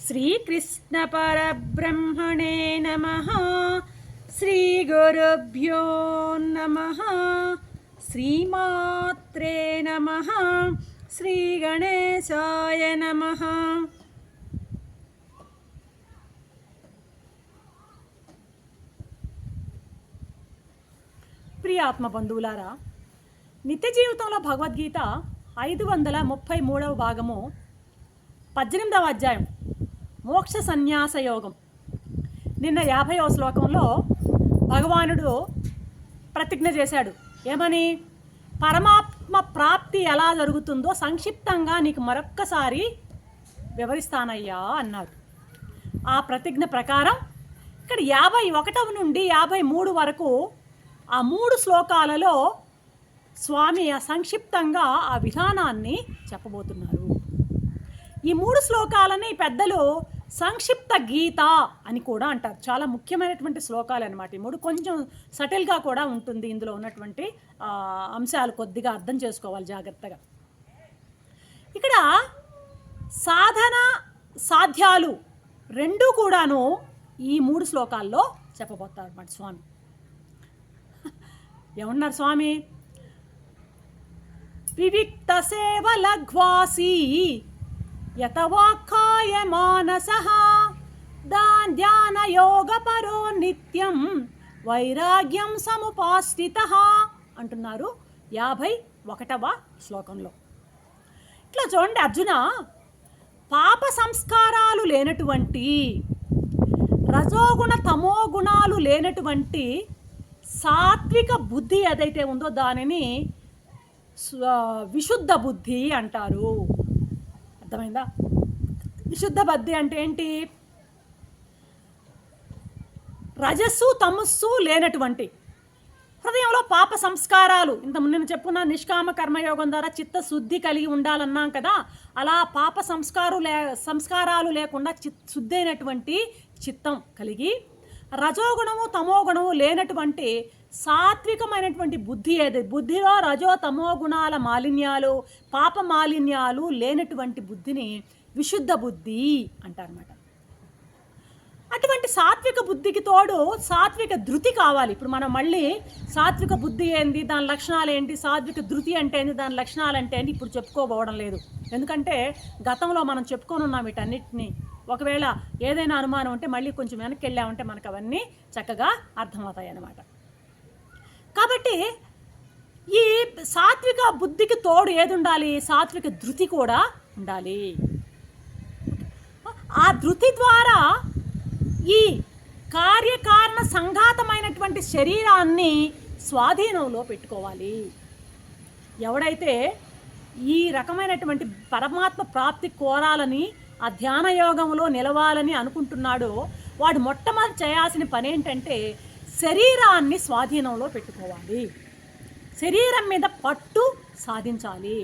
శ్రీకృష్ణ పరబ్రహ్మణే నమః. శ్రీ గురుభ్యో నమః. శ్రీమాత్రే నమః. శ్రీ గణేశాయ నమః. ప్రియ ఆత్మ బంధువులారా, నిత్య జీవితంలో భగవద్గీత 533వ భాగము 18వ అధ్యాయం మోక్ష సన్యాస యోగం. నిన్న 50వ శ్లోకంలో భగవానుడు ప్రతిజ్ఞ చేశాడు. ఏమని? పరమాత్మ ప్రాప్తి ఎలా జరుగుతుందో సంక్షిప్తంగా నీకు మరొక్కసారి వివరిస్తానయ్యా అన్నాడు. ఆ ప్రతిజ్ఞ ప్రకారం ఇక్కడ 51 నుండి 53 వరకు ఆ 3 శ్లోకాలలో స్వామి సంక్షిప్తంగా ఆ విధానాన్ని చెప్పబోతున్నారు. ఈ 3 శ్లోకాలని పెద్దలు సంక్షిప్త గీత అని కూడా అంటారు. చాలా ముఖ్యమైనటువంటి శ్లోకాలు అన్నమాట. ఈ 3 కొంచెం సటిల్గా కూడా ఉంటుంది. ఇందులో ఉన్నటువంటి అంశాలు కొద్దిగా అర్థం చేసుకోవాలి జాగ్రత్తగా. ఇక్కడ సాధన సాధ్యాలు రెండూ కూడాను ఈ 3 శ్లోకాల్లో చెప్పబోతారు అన్నమాట స్వామి. ఏమన్నారు స్వామి? వివిక్త సేవ లఘ్వాసి యతవాక్కాయ మానసః ధ్యాన యోగ పరో నిత్యం వైరాగ్యం సముపాశ్రితః అంటున్నారు 51వ శ్లోకంలో. ఇట్లా చూడండి అర్జున, పాప సంస్కారాలు లేనటువంటి, రజోగుణ తమో గుణాలు లేనటువంటి సాత్విక బుద్ధి ఏదైతే ఉందో దానిని విశుద్ధ బుద్ధి అంటారు. అర్థమైందా? విశుద్ధ బుద్ధి అంటే ఏంటి? రజస్సు తమస్సు లేనటువంటి, హృదయంలో పాప సంస్కారాలు, ఇంత నేను చెప్పుకున్న నిష్కామ కర్మయోగం ద్వారా చిత్తశుద్ధి కలిగి ఉండాలన్నాం కదా, అలా పాప సంస్కారాలు లేకుండా శుద్ధి అయినటువంటి చిత్తం కలిగి, రజోగుణము తమోగుణము లేనటువంటి సాత్వికమైనటువంటి బుద్ధి ఏది, బుద్ధిలో రజో తమో గుణాల మాలిన్యాలు పాప మాలిన్యాలు లేనటువంటి బుద్ధిని విశుద్ధ బుద్ధి అంటారన్నమాట. అటువంటి సాత్విక బుద్ధికి తోడు సాత్విక ధృతి కావాలి. ఇప్పుడు మనం మళ్ళీ సాత్విక బుద్ధి ఏంది, దాని లక్షణాలు ఏంటి, సాత్విక ధృతి అంటే ఏంటి, దాని లక్షణాలు అంటే ఏంటి ఇప్పుడు చెప్పుకోబోవడం లేదు. ఎందుకంటే గతంలో మనం చెప్పుకొని ఉన్నాం వీటన్నిటిని. ఒకవేళ ఏదైనా అనుమానం ఉంటే మళ్ళీ కొంచెం వెనక్కి వెళ్ళామంటే మనకు అవన్నీ చక్కగా అర్థమవుతాయి అన్నమాట. కాబట్టి ఈ సాత్విక బుద్ధికి తోడు ఏది ఉండాలి? సాత్విక ధృతి కూడా ఉండాలి. ఆ ధృతి ద్వారా ఈ కార్యకారణ సంఘాతమైనటువంటి శరీరాన్ని స్వాధీనంలో పెట్టుకోవాలి. ఎవడైతే ఈ రకమైనటువంటి పరమాత్మ ప్రాప్తి కోరాలని, ఆ ధ్యాన యోగంలో నిలవాలని అనుకుంటున్నాడో వాడు మొట్టమొదటి చేయాల్సిన పని ఏంటంటే శరీరాన్ని స్వాధీనంలో పెట్టుకోవాలి. శరీరం మీద పట్టు సాధించాలి.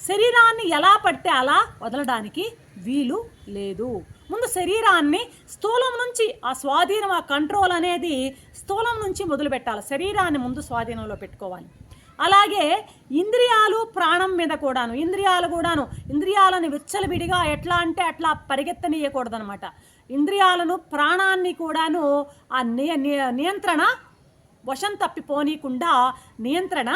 శరీరాన్ని ఎలా పడితే అలా వదలడానికి వీలు లేదు. ముందు శరీరాన్ని స్థూలం నుంచి ఆ స్వాధీనం, ఆ కంట్రోల్ అనేది స్థూలం నుంచి మొదలు పెట్టాలి. శరీరాన్ని ముందు స్వాధీనంలో పెట్టుకోవాలి. అలాగే ఇంద్రియాలు, ప్రాణం మీద కూడాను, ఇంద్రియాలను విచ్చలవిడిగా ఎట్లా అంటే అట్లా పరిగెత్తనీయకూడదనమాట. ఇంద్రియాలను, ప్రాణాన్ని కూడాను ఆ నియంత్రణ వశం తప్పిపోనీయకుండా నియంత్రణ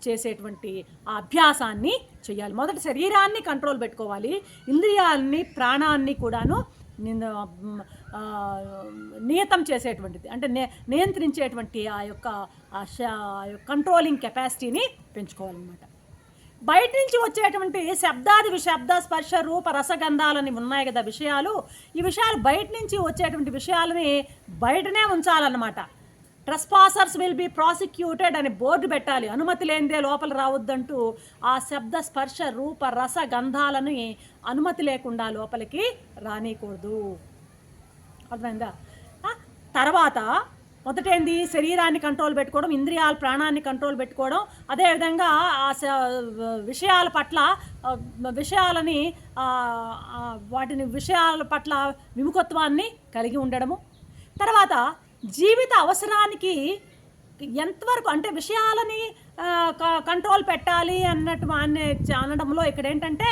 చేసేటువంటి ఆ అభ్యాసాన్ని చేయాలి. మొదట శరీరాన్ని కంట్రోల్ పెట్టుకోవాలి. ఇంద్రియాలని, ప్రాణాన్ని కూడాను నియతం చేసేటువంటిది అంటే నియంత్రించేటువంటి ఆ యొక్క కంట్రోలింగ్ కెపాసిటీని పెంచుకోవాలన్నమాట. బయట నుంచి వచ్చేటువంటి శబ్దాది విశబ్ద స్పర్శ రూప రసగంధాలని ఉన్నాయి కదా విషయాలు, ఈ విషయాలు బయట నుంచి వచ్చేటువంటి విషయాలని బయటనే ఉంచాలన్నమాట. ట్రెస్పాసర్స్ విల్ బి ప్రాసిక్యూటెడ్ అని బోర్డు పెట్టాలి. అనుమతి లేనిదే లోపల రావద్దంటూ ఆ శబ్ద స్పర్శ రూప రస గంధాలని అనుమతి లేకుండా లోపలికి రానికూడదు. అర్థమైందా? తర్వాత మొదటేంది? శరీరాన్ని కంట్రోల్ పెట్టుకోవడం, ఇంద్రియాల ప్రాణాన్ని కంట్రోల్ పెట్టుకోవడం, అదేవిధంగా ఆ విషయాల పట్ల విషయాల పట్ల విముఖత్వాన్ని కలిగి ఉండడము. తర్వాత జీవిత అవసరానికి ఎంతవరకు అంటే విషయాలని కంట్రోల్ పెట్టాలి అనడంలో ఇక్కడ ఏంటంటే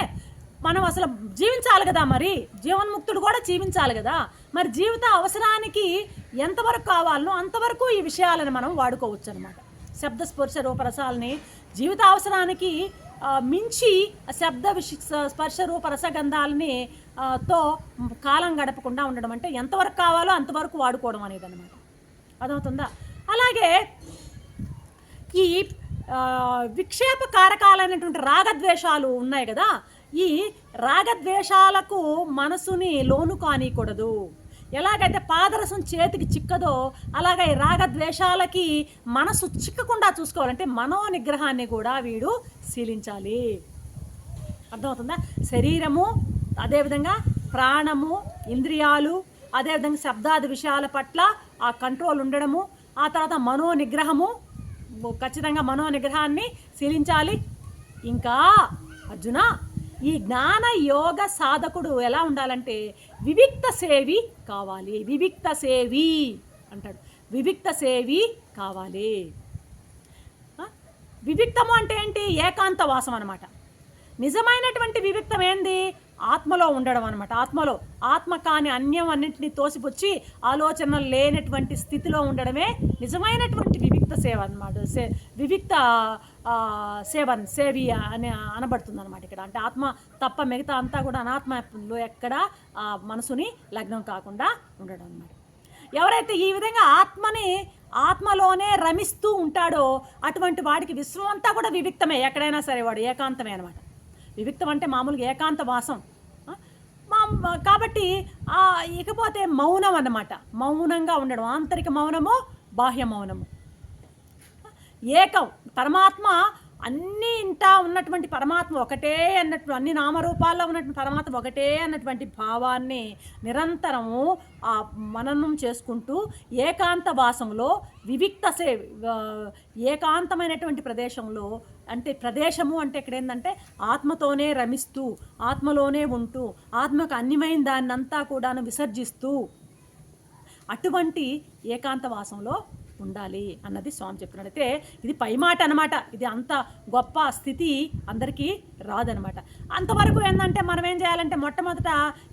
మనం అసలు జీవించాలి కదా, మరి జీవన్ముక్తుడు కూడా జీవించాలి కదా. మరి జీవిత అవసరానికి ఎంతవరకు కావాలనో అంతవరకు ఈ విషయాలను మనం వాడుకోవచ్చు అనమాట. శబ్ద స్పర్శ రూపరసాలని జీవిత అవసరానికి మించి శబ్ద స్పర్శ రూపరసగంధాలని తో కాలం గడపకుండా ఉండడం అంటే ఎంతవరకు కావాలో అంతవరకు వాడుకోవడం అనేది అనమాట. అర్థమవుతుందా? అలాగే ఈ విక్షేప కారకాలైనటువంటి రాగద్వేషాలు ఉన్నాయి కదా, ఈ రాగద్వేషాలకు మనసుని లోను కానికూడదు. ఎలాగైతే పాదరసం చేతికి చిక్కదో అలాగే ఈ రాగద్వేషాలకి మనసు చిక్కకుండా చూసుకోవాలంటే మనోనిగ్రహాన్ని కూడా వీడు శీలించాలి. అర్థమవుతుందా? శరీరము, అదేవిధంగా ప్రాణము, ఇంద్రియాలు, అదేవిధంగా శబ్దాది విషయాల పట్ల ఆ కంట్రోల్ ఉండడము, ఆ తర్వాత మనోనిగ్రహము, ఖచ్చితంగా మనోనిగ్రహాన్ని శీలించాలి. ఇంకా అర్జున, ఈ జ్ఞాన యోగ సాధకుడు ఎలా ఉండాలంటే వివిక్త సేవి కావాలి. వివిక్త సేవి అంటాడు, వివిక్త సేవి కావాలి. వివిక్తము అంటే ఏంటి? ఏకాంత వాసం అనమాట. నిజమైనటువంటి వివిక్తం ఏంది? ఆత్మలో ఉండడం అనమాట. ఆత్మలో ఆత్మ కాని అన్యం అన్నింటినీ తోసిపుచ్చి ఆలోచనలు లేనటువంటి స్థితిలో ఉండడమే నిజమైనటువంటి వివిక్త సేవ అనమాట. వివిక్త సేవి అని అనబడుతుంది అనమాట ఇక్కడ. అంటే ఆత్మ తప్ప మిగతా అంతా కూడా అనాత్మలో ఎక్కడ మనసుని లగ్నం కాకుండా ఉండడం అనమాట. ఎవరైతే ఈ విధంగా ఆత్మలోనే రమిస్తూ ఉంటాడో అటువంటి వాడికి విశ్వం అంతా కూడా వివిక్తమే. ఎక్కడైనా సరే వాడు ఏకాంతమే అనమాట. వివిక్తం అంటే మామూలుగా ఏకాంత వాసం. కాబట్టి ఇకపోతే మౌనం అన్నమాట. మౌనంగా ఉండడం, ఆంతరిక మౌనము, బాహ్య మౌనము. ఏకం పరమాత్మ, అన్ని ఇంటా ఉన్నటువంటి పరమాత్మ ఒకటే అన్నట్టు, అన్ని నామరూపాల్లో ఉన్నటువంటి పరమాత్మ ఒకటే అన్నటువంటి భావాన్ని నిరంతరము మననం చేసుకుంటూ ఏకాంత వాసంలో వివిక్త ఏకాంతమైనటువంటి ప్రదేశంలో, అంటే ప్రదేశము అంటే ఇక్కడ ఏంటంటే ఆత్మతోనే రమిస్తూ ఆత్మలోనే ఉంటూ ఆత్మకు అన్యమైన దాన్నంతా కూడాను విసర్జిస్తూ అటువంటి ఏకాంత వాసంలో ఉండాలి అన్నది స్వామి చెప్తున్నాడు. అయితే ఇది పై మాట అనమాట. ఇది అంత గొప్ప స్థితి అందరికీ రాదనమాట. అంతవరకు ఏంటంటే మనం ఏం చేయాలంటే మొట్టమొదట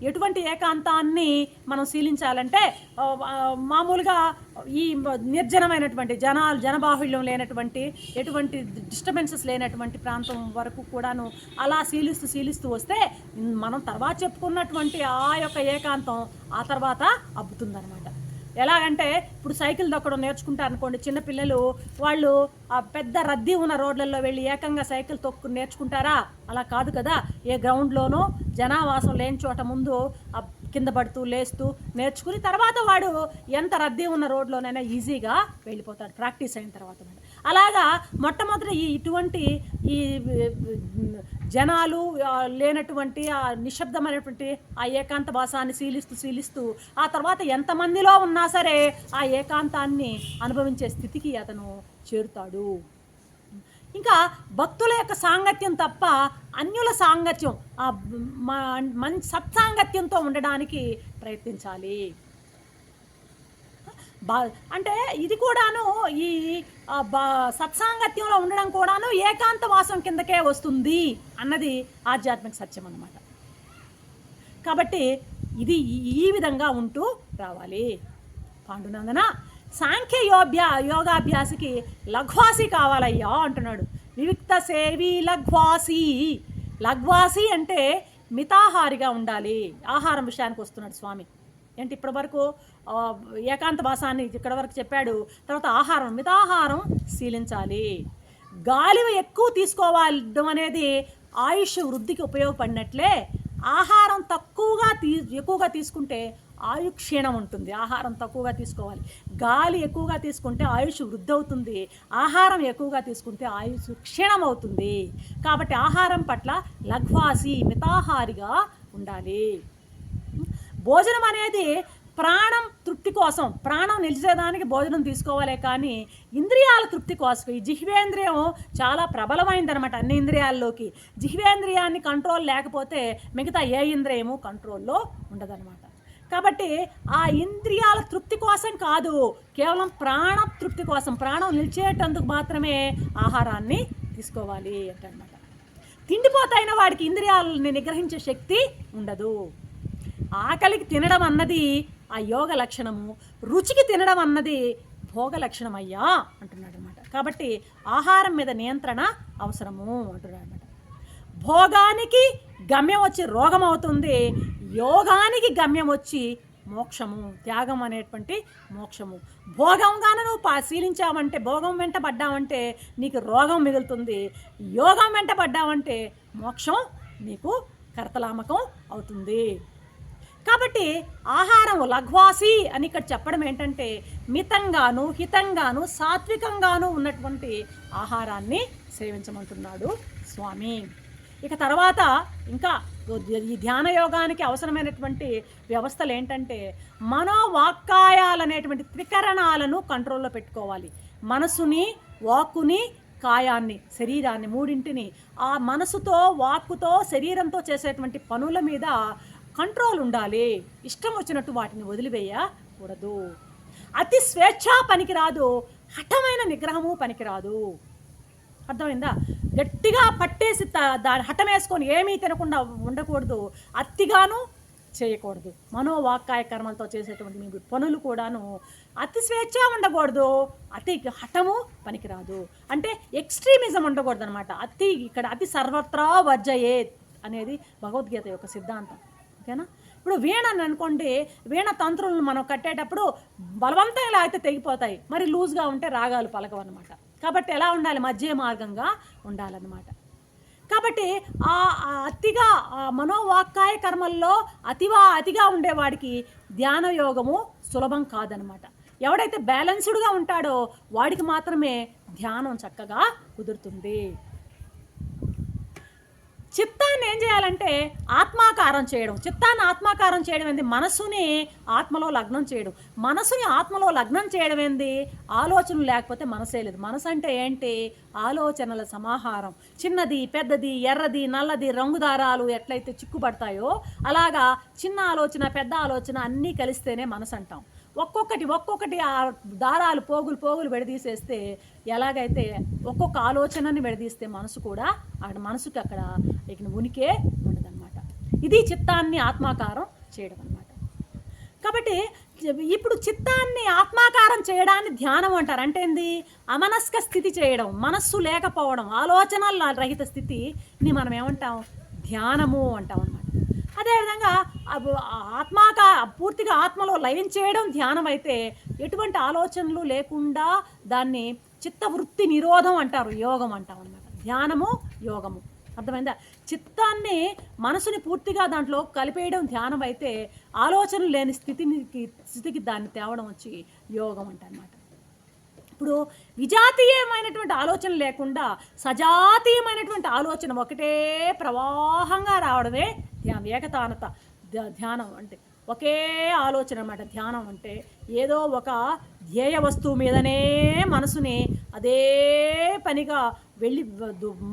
ఎటువంటి ఏకాంతాన్ని మనం శీలించాలంటే మామూలుగా ఈ నిర్జనమైనటువంటి జనబాహుళ్యం లేనటువంటి, ఎటువంటి డిస్టర్బెన్సెస్ లేనటువంటి ప్రాంతం వరకు కూడాను అలా శీలిస్తూ వస్తే మనం తర్వాత చెప్పుకున్నటువంటి ఆ యొక్క ఏకాంతం ఆ తర్వాత అబ్బుతుందనమాట. ఎలాగంటే ఇప్పుడు సైకిల్ దొక్కడం నేర్చుకుంటారు అనుకోండి, చిన్నపిల్లలు వాళ్ళు ఆ పెద్ద రద్దీ ఉన్న రోడ్లలో వెళ్ళి ఏకంగా సైకిల్ తొక్కు నేర్చుకుంటారా? అలా కాదు కదా. ఏ గ్రౌండ్లోనో జనావాసం లేని చోట ముందు కింద పడుతూ లేస్తూ నేర్చుకుని తర్వాత వాడు ఎంత రద్దీ ఉన్న రోడ్లోనైనా ఈజీగా వెళ్ళిపోతాడు ప్రాక్టీస్ అయిన తర్వాత. అలాగా మొట్టమొదటి ఇటువంటి ఈ జనాలు లేనటువంటి ఆ నిశ్శబ్దమైనటువంటి ఆ ఏకాంత భాసాన్ని శీలిస్తూ ఆ తర్వాత ఎంతమందిలో ఉన్నా సరే ఆ ఏకాంతాన్ని అనుభవించే స్థితికి అతను చేరుతాడు. ఇంకా భక్తుల యొక్క సాంగత్యం తప్ప అన్యుల సాంగత్యం, సత్సాంగత్యంతో ఉండడానికి ప్రయత్నించాలి. అంటే ఇది కూడాను ఈ సత్సాంగత్యంలో ఉండడం కూడాను ఏకాంత వాసం కిందకే వస్తుంది అన్నది ఆధ్యాత్మిక సత్యం అన్నమాట. కాబట్టి ఇది ఈ విధంగా ఉంటూ రావాలి. పాండునందన, సాంఖ్య యోగాభ్యాసికి లఘ్వాసి కావాలయ్యా అంటున్నాడు. వివిక్త సేవి లఘ్వాసి అంటే మితాహారిగా ఉండాలి. ఆహారం విషయానికి వస్తున్నాడు స్వామి. ఏంటి ఇప్పటి వరకు ఏకాంత భాసాన్ని ఇక్కడ వరకు చెప్పాడు. తర్వాత ఆహారం, మితాహారం శీలించాలి. గాలి ఎక్కువ తీసుకోవాలి అనేది ఆయుష్ వృద్ధికి ఉపయోగపడినట్లే ఆహారం ఎక్కువగా తీసుకుంటే ఆయు క్షీణం ఉంటుంది. ఆహారం తక్కువగా తీసుకోవాలి. గాలి ఎక్కువగా తీసుకుంటే ఆయుష్ వృద్ధి అవుతుంది. ఆహారం ఎక్కువగా తీసుకుంటే ఆయుష్ క్షీణం అవుతుంది. కాబట్టి ఆహారం పట్ల లఘ్వాసి, మితాహారిగా ఉండాలి. భోజనం అనేది ప్రాణం తృప్తి కోసం, ప్రాణం నిలిచేదానికి భోజనం తీసుకోవాలే కానీ ఇంద్రియాల తృప్తి కోసం. ఈ జిహ్వేంద్రియం చాలా ప్రబలమైందనమాట అన్ని ఇంద్రియాల్లోకి. జిహ్వేంద్రియాన్ని కంట్రోల్ లేకపోతే మిగతా ఏ ఇంద్రియము కంట్రోల్లో ఉండదన్నమాట. కాబట్టి ఆ ఇంద్రియాల తృప్తి కోసం కాదు, కేవలం ప్రాణ తృప్తి కోసం, ప్రాణం నిలిచేటందుకు మాత్రమే ఆహారాన్ని తీసుకోవాలి అంటన్నమాట. తిండిపోతైన వాడికి ఇంద్రియాలని నిగ్రహించే శక్తి ఉండదు. ఆకలికి తినడం అన్నది ఆ యోగ లక్షణము, రుచికి తినడం అన్నది భోగ లక్షణం అయ్యా అంటున్నాడు అనమాట. కాబట్టి ఆహారం మీద నియంత్రణ అవసరము అంటున్నాడు అనమాట. భోగానికి గమ్యం వచ్చి రోగం అవుతుంది, యోగానికి గమ్యం వచ్చి మోక్షము, త్యాగం అనేటువంటి మోక్షము. భోగంగానే నువ్వు పరిశీలించావంటే, భోగం వెంట పడ్డావంటే నీకు రోగం మిగులుతుంది, యోగం వెంట పడ్డావంటే మోక్షం నీకు కర్తలామకం అవుతుంది. కాబట్టి ఆహారం లఘ్వాసి అని ఇక్కడ చెప్పడం ఏంటంటే మితంగాను, హితంగాను, సాత్వికంగాను ఉన్నటువంటి ఆహారాన్ని సేవించమంటున్నాడు స్వామి. ఇక తర్వాత ఇంకా ఈ ధ్యాన యోగానికి అవసరమైనటువంటి వ్యవస్థలు ఏంటంటే మనోవాక్కాయాలనేటువంటి త్రికరణాలను కంట్రోల్లో పెట్టుకోవాలి. మనసుని, వాక్కుని, కాయాన్ని, శరీరాన్ని, మూడింటిని ఆ మనసుతో, వాక్కుతో, శరీరంతో చేసేటువంటి పనుల మీద కంట్రోల్ ఉండాలి. ఇష్టం వచ్చినట్టు వాటిని వదిలివేయకూడదు. అతి స్వేచ్ఛ పనికిరాదు, హఠమైన నిగ్రహము పనికిరాదు. అర్థమైందా? గట్టిగా పట్టేసి దాని హఠం వేసుకొని ఏమీ తినకుండా ఉండకూడదు, అతిగాను చేయకూడదు. మనోవాక్కాయ కర్మలతో చేసేటువంటి మీ పనులు కూడాను అతి స్వేచ్ఛ ఉండకూడదు, అతి హఠము పనికిరాదు. అంటే ఎక్స్ట్రీమిజం ఉండకూడదు అనమాట. ఇక్కడ అతి సర్వత్రా వర్జయేత్ అనేది భగవద్గీత యొక్క సిద్ధాంతం. ఓకేనా? ఇప్పుడు వీణ అని అనుకోండి, వీణ తంత్రులను మనం కట్టేటప్పుడు బలవంతంగా అయితే తెగిపోతాయి, మరి లూజ్గా ఉంటే రాగాలు పలకవన్నమాట. కాబట్టి ఎలా ఉండాలి? మధ్య మార్గంగా ఉండాలన్నమాట. కాబట్టి అతిగా మనోవాక్కాయ కర్మల్లో అతిగా ఉండేవాడికి ధ్యాన యోగము సులభం కాదనమాట. ఎవడైతే బ్యాలెన్స్డ్గా ఉంటాడో వాడికి మాత్రమే ధ్యానం చక్కగా కుదురుతుంది. చిత్తాన్ని ఏం చేయాలంటే ఆత్మాకారం చేయడం. చిత్తాన్ని ఆత్మాకారం చేయడం ఏంది? మనసుని ఆత్మలో లగ్నం చేయడం. మనసుని ఆత్మలో లగ్నం చేయడం ఏంది? ఆలోచనలు లేకపోతే మనసే లేదు. మనసు అంటే ఏంటి? ఆలోచనల సమాహారం. చిన్నది, పెద్దది, ఎర్రది, నల్లది, రంగుదారాలు ఎట్లయితే చిక్కుపడతాయో అలాగా చిన్న ఆలోచన, పెద్ద ఆలోచన అన్నీ కలిస్తేనే మనసు అంటాం. ఒక్కొక్కటి ఆ దారాలు పోగులు విడదీసేస్తే ఎలాగైతే ఒక్కొక్క ఆలోచనని విడదీస్తే మనసు కూడా మనసుకి అక్కడ ఇక ఉనికే ఉండదన్నమాట. ఇది చిత్తాన్ని ఆత్మాకారం చేయడం అన్నమాట. కాబట్టి ఇప్పుడు చిత్తాన్ని ఆత్మాకారం చేయడాన్ని ధ్యానం అంటారు. అంటే ఏంది? అమనస్క స్థితి చేయడం, మనస్సు లేకపోవడం, ఆలోచనల రహిత స్థితిని మనం ఏమంటాం? ధ్యానము అంటాం అన్నమాట. అదేవిధంగా పూర్తిగా ఆత్మలో లయం చేయడం ధ్యానం అయితే, ఎటువంటి ఆలోచనలు లేకుండా దాన్ని చిత్తవృత్తి నిరోధం అంటారు, యోగం అంటాం అన్నమాట. ధ్యానము, యోగము. అర్థమైందా? చిత్తాన్ని, మనసుని పూర్తిగా దాంట్లో కలిపేయడం ధ్యానం అయితే, ఆలోచనలు లేని స్థితికి దాన్ని తేవడం వచ్చి యోగం అంటన్నమాట. ఇప్పుడు విజాతీయమైనటువంటి ఆలోచన లేకుండా సజాతీయమైనటువంటి ఆలోచన ఒకటే ప్రవాహంగా రావడమే ధ్యానం. ఏకతానత ధ్యానం అంటే ఒకే ఆలోచన అన్నమాట. ధ్యానం అంటే ఏదో ఒక ధ్యేయ వస్తువు మీదనే మనసుని అదే పనిగా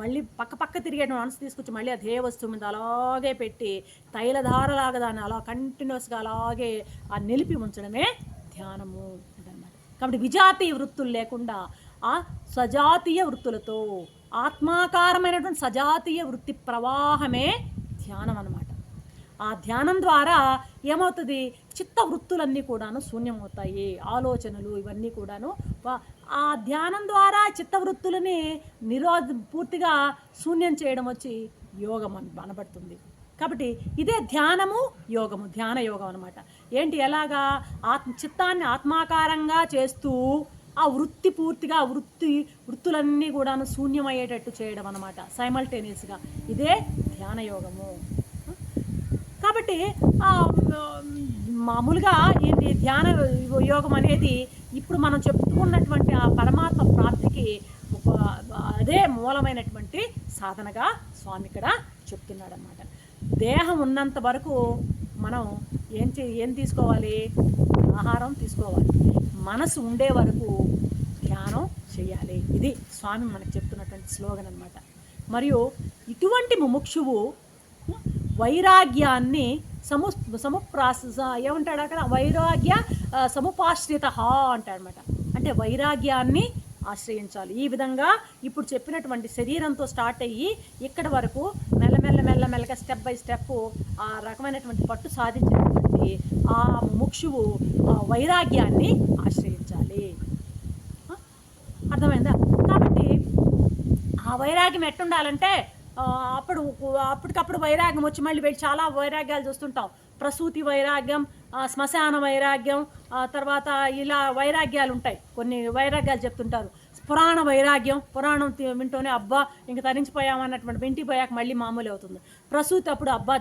మళ్ళీ పక్క తిరిగేటువంటి మనసు తీసుకొచ్చి మళ్ళీ ఆ ధ్యేయ వస్తువు మీద అలాగే పెట్టి తైలధారలాగా దాన్ని అలా కంటిన్యూస్గా అలాగే నిలిపి ఉంచడమే ధ్యానము అన్నమాట. కాబట్టి విజాతీయ వృత్తులు లేకుండా ఆ సజాతీయ వృత్తులతో ఆత్మాకారమైనటువంటి సజాతీయ వృత్తి ప్రవాహమే ధ్యానం అన్నమాట. ఆ ధ్యానం ద్వారా ఏమవుతుంది? చిత్త వృత్తులన్నీ కూడాను శూన్యమవుతాయి, ఆలోచనలు ఇవన్నీ కూడాను. ఆ ధ్యానం ద్వారా చిత్తవృత్తులని పూర్తిగా శూన్యం చేయడం వచ్చి యోగం అనబడుతుంది. కాబట్టి ఇదే ధ్యానము, యోగము, ధ్యాన యోగం అనమాట. ఏంటి? ఎలాగా? చిత్తాన్ని ఆత్మాకారంగా చేస్తూ ఆ వృత్తి పూర్తిగా వృత్తులన్నీ కూడాను శూన్యమయ్యేటట్టు చేయడం అనమాట, సైమల్టేనియస్గా. ఇదే ధ్యాన యోగము. కాబట్టి మామూలుగా ఏంటి ధ్యాన యోగం అనేది ఇప్పుడు మనం చెప్పుకున్నటువంటి ఆ పరమాత్మ ప్రాప్తికి అదే మూలమైనటువంటి సాధనగా స్వామి ఇక్కడ చెప్తున్నాడు అన్నమాట. దేహం ఉన్నంత వరకు మనం ఏం తీసుకోవాలి? ఆహారం తీసుకోవాలి. మనసు ఉండే వరకు ధ్యానం చేయాలి. ఇది స్వామి మనకు చెప్తున్నటువంటి స్లోగన్ అన్నమాట. మరియు ఇటువంటి ముముక్షువు వైరాగ్యాన్ని ఏమంటాడు అక్కడ? వైరాగ్య సముపాశ్రిత అంటాడనమాట. అంటే వైరాగ్యాన్ని ఆశ్రయించాలి. ఈ విధంగా ఇప్పుడు చెప్పినటువంటి శరీరంతో స్టార్ట్ అయ్యి ఇక్కడి వరకు మెల్లమెల్లగా స్టెప్ బై స్టెప్ ఆ రకమైనటువంటి పట్టు సాధించినటువంటి ఆ ముముక్షువు వైరాగ్యాన్ని ఆశ్రయించాలి. అర్థమైందా? కాబట్టి ఆ వైరాగ్యం ఎట్టుండాలంటే అప్పటికప్పుడు వైరాగ్యం వచ్చి మళ్ళీ వెళ్ళి చాలా వైరాగ్యాలు చూస్తుంటాం. ప్రసూతి వైరాగ్యం, శ్మశాన వైరాగ్యం, తర్వాత ఇలా వైరాగ్యాలు ఉంటాయి. కొన్ని వైరాగ్యాలు చెప్తుంటారు. పురాణ వైరాగ్యం, పురాణం వింటూనే అబ్బా ఇంక తరించిపోయామన్నటువంటి ఇంటికి పోయాక మళ్ళీ మామూలు అవుతుంది. ప్రసూతి అప్పుడు అబ్బా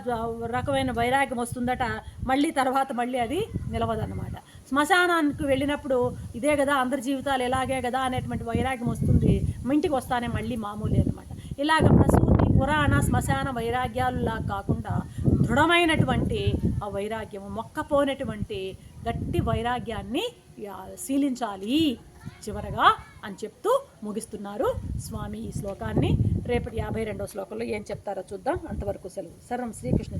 రకమైన వైరాగ్యం వస్తుందట, మళ్ళీ తర్వాత మళ్ళీ అది నిలవదన్నమాట. శ్మశానానికి వెళ్ళినప్పుడు ఇదే కదా అందరి జీవితాలు ఇలాగే కదా అనేటువంటి వైరాగ్యం వస్తుంది, ఇంటికి వస్తానే మళ్ళీ మామూలు అనమాట. ఇలాగ ప్రసూతి, పురాణ, శ్మశాన వైరాగ్యాలులా కాకుండా దృఢమైనటువంటి ఆ వైరాగ్యము, మొక్కపోయినటువంటి గట్టి వైరాగ్యాన్ని శీలించాలి చివరగా అని చెప్తూ ముగిస్తున్నారు స్వామి ఈ శ్లోకాన్ని. రేపటి 52వ శ్లోకంలో ఏం చెప్తారో చూద్దాం. అంతవరకు సెలవు. సర్వం శ్రీకృష్ణ.